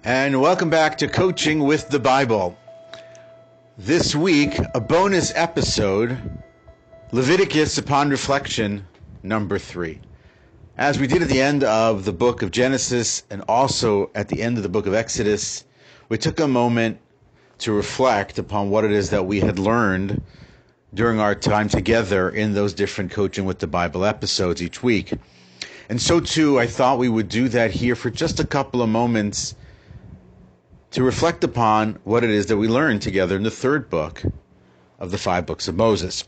And welcome back to Coaching with the Bible. This week, a bonus episode, Leviticus Upon Reflection, number 3. As we did at the end of the book of Genesis and also at the end of the book of Exodus, we took a moment to reflect upon what it is that we had learned during our time together in those different Coaching with the Bible episodes each week. And so too, I thought we would do that here for just a couple of moments to reflect upon what it is that we learned together in the third book of the 5 books of Moses.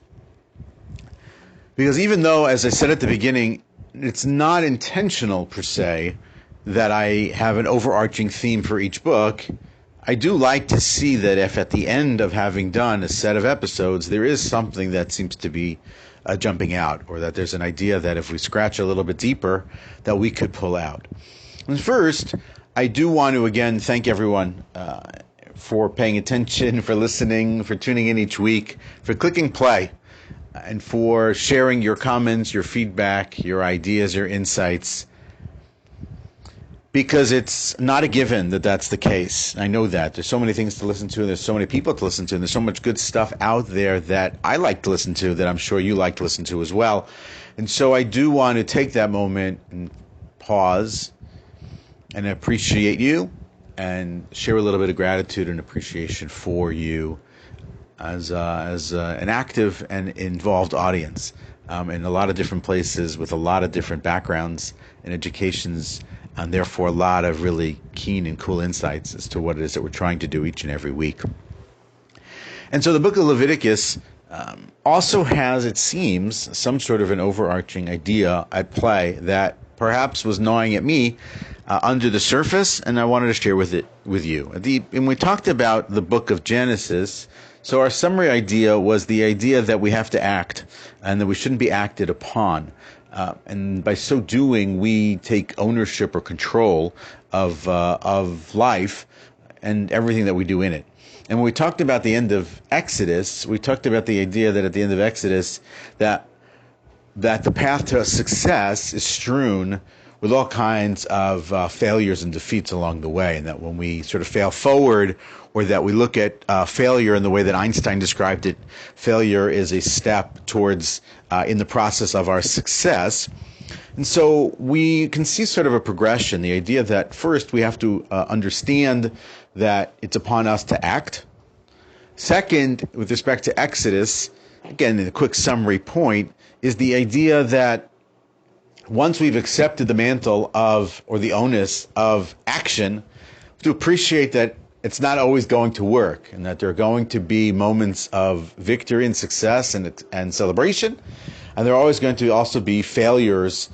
Because even though, as I said at the beginning, it's not intentional per se that I have an overarching theme for each book, I do like to see that if at the end of having done a set of episodes, there is something that seems to be jumping out, or that there's an idea that if we scratch a little bit deeper, that we could pull out. And first, I do want to again thank everyone for paying attention, for listening, for tuning in each week, for clicking play, and for sharing your comments, your feedback, your ideas, your insights. Because it's not a given that that's the case. I know that. There's so many things to listen to, and there's so many people to listen to, and there's so much good stuff out there that I like to listen to that I'm sure you like to listen to as well. And so I do want to take that moment and pause and appreciate you and share a little bit of gratitude and appreciation for you as an active and involved audience in a lot of different places with a lot of different backgrounds and educations, and therefore a lot of really keen and cool insights as to what it is that we're trying to do each and every week. And so the book of Leviticus also has, it seems, some sort of an overarching idea at play that perhaps was gnawing at me under the surface, and I wanted to share with you. And we talked about the book of Genesis, so our summary idea was the idea that we have to act, and that we shouldn't be acted upon. And by so doing, we take ownership or control of life and everything that we do in it. And when we talked about the end of Exodus, we talked about the idea that at the end of Exodus, that the path to success is strewn with all kinds of failures and defeats along the way, and that when we sort of fail forward, or that we look at failure in the way that Einstein described it, failure is a step towards in the process of our success. And so we can see sort of a progression, the idea that first we have to understand that it's upon us to act. Second, with respect to Exodus, again, a quick summary point, is the idea that once we've accepted the mantle of, or the onus of action, to appreciate that it's not always going to work, and that there are going to be moments of victory and success and celebration, and there are always going to also be failures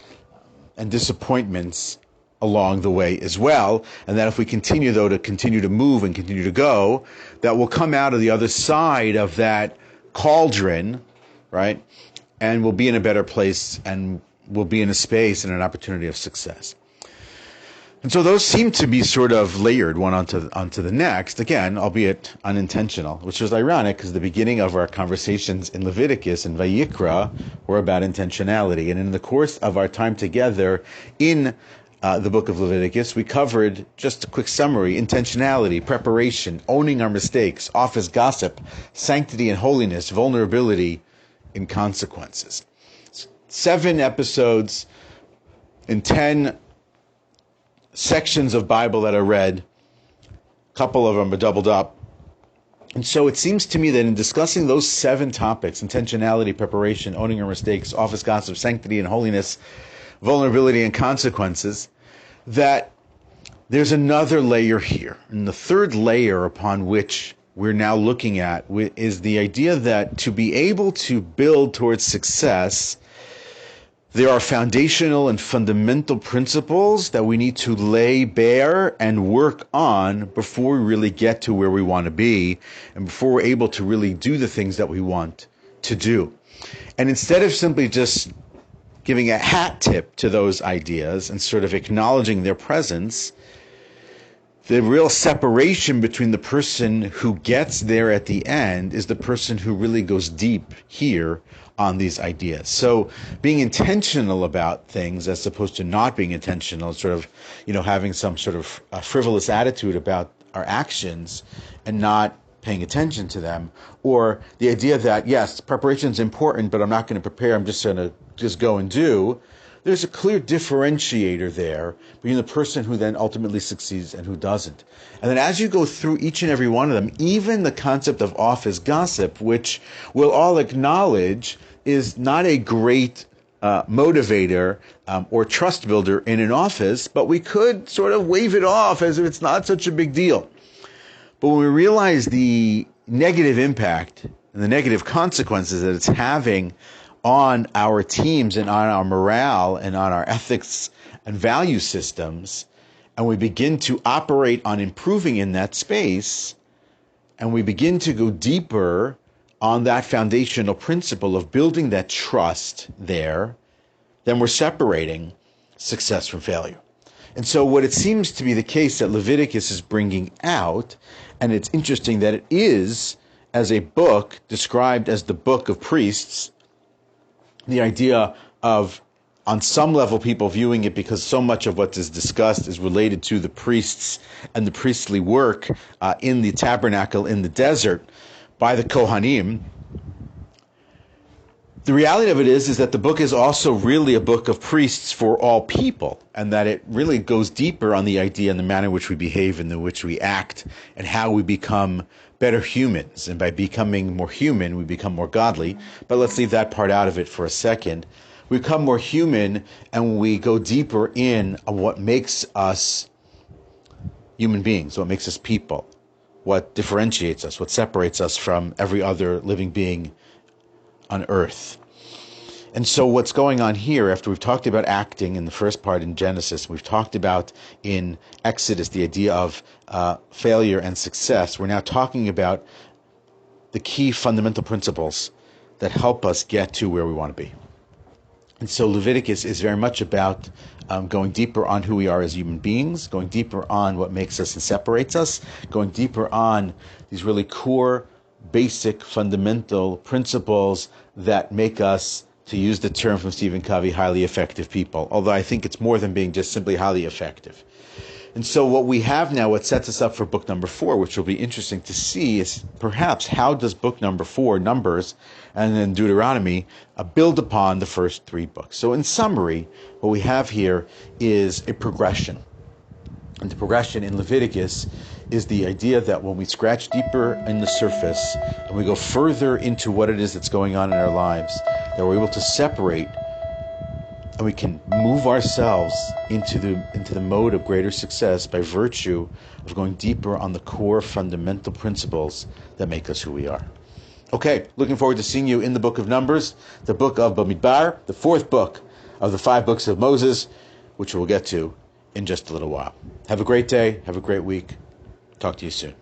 and disappointments along the way as well, and that if we continue to move and continue to go, that we'll come out of the other side of that cauldron, right, and we'll be in a better place, and we'll be in a space and an opportunity of success. And so those seem to be sort of layered one onto the next, again, albeit unintentional, which was ironic because the beginning of our conversations in Leviticus and Vayikra were about intentionality. And in the course of our time together in the book of Leviticus, we covered, just a quick summary, intentionality, preparation, owning our mistakes, office gossip, sanctity and holiness, vulnerability, and consequences. 7 episodes in 10 sections of Bible that I read. A couple of them are doubled up. And so it seems to me that in discussing those 7 topics, intentionality, preparation, owning our mistakes, office gossip, sanctity and holiness, vulnerability and consequences, that there's another layer here. And the third layer upon which we're now looking at is the idea that to be able to build towards success, there are foundational and fundamental principles that we need to lay bare and work on before we really get to where we want to be, and before we're able to really do the things that we want to do. And instead of simply just giving a hat tip to those ideas and sort of acknowledging their presence, The real separation between the person who gets there at the end is the person who really goes deep here on these ideas. So being intentional about things as opposed to not being intentional, sort of, having some sort of frivolous attitude about our actions and not paying attention to them, or the idea that, yes, preparation is important, but I'm not going to prepare, I'm just going to just go and do. There's a clear differentiator there between the person who then ultimately succeeds and who doesn't. And then as you go through each and every one of them, even the concept of office gossip, which we'll all acknowledge is not a great motivator or trust builder in an office, but we could sort of wave it off as if it's not such a big deal. But when we realize the negative impact and the negative consequences that it's having on our teams and on our morale and on our ethics and value systems, and we begin to operate on improving in that space, and we begin to go deeper on that foundational principle of building that trust there, then we're separating success from failure. And so what it seems to be the case that Leviticus is bringing out, and it's interesting that it is, as a book, described as the book of priests, the idea of, on some level, people viewing it because so much of what is discussed is related to the priests and the priestly work in the tabernacle in the desert by the Kohanim. The reality of it is that the book is also really a book of priests for all people, and that it really goes deeper on the idea and the manner in which we behave and in which we act and how we become better humans. And by becoming more human, we become more godly. But let's leave that part out of it for a second. We become more human and we go deeper in on what makes us human beings, what makes us people, what differentiates us, what separates us from every other living being on earth. And so what's going on here, after we've talked about acting in the first part in Genesis, we've talked about in Exodus the idea of failure and success, we're now talking about the key fundamental principles that help us get to where we want to be. And so Leviticus is very much about going deeper on who we are as human beings, going deeper on what makes us and separates us, going deeper on these really core, basic, fundamental principles that make us, to use the term from Stephen Covey, highly effective people. Although I think it's more than being just simply highly effective. And so what we have now, what sets us up for book number 4, which will be interesting to see, is perhaps how does book number 4, Numbers, and then Deuteronomy, build upon the first 3 books. So in summary, what we have here is a progression. And the progression in Leviticus is the idea that when we scratch deeper in the surface and we go further into what it is that's going on in our lives, that we're able to separate and we can move ourselves into the mode of greater success by virtue of going deeper on the core fundamental principles that make us who we are. Okay, looking forward to seeing you in the book of Numbers, the book of Bamidbar, the 4th book of the 5 books of Moses, which we'll get to in just a little while. Have a great day. Have a great week. Talk to you soon.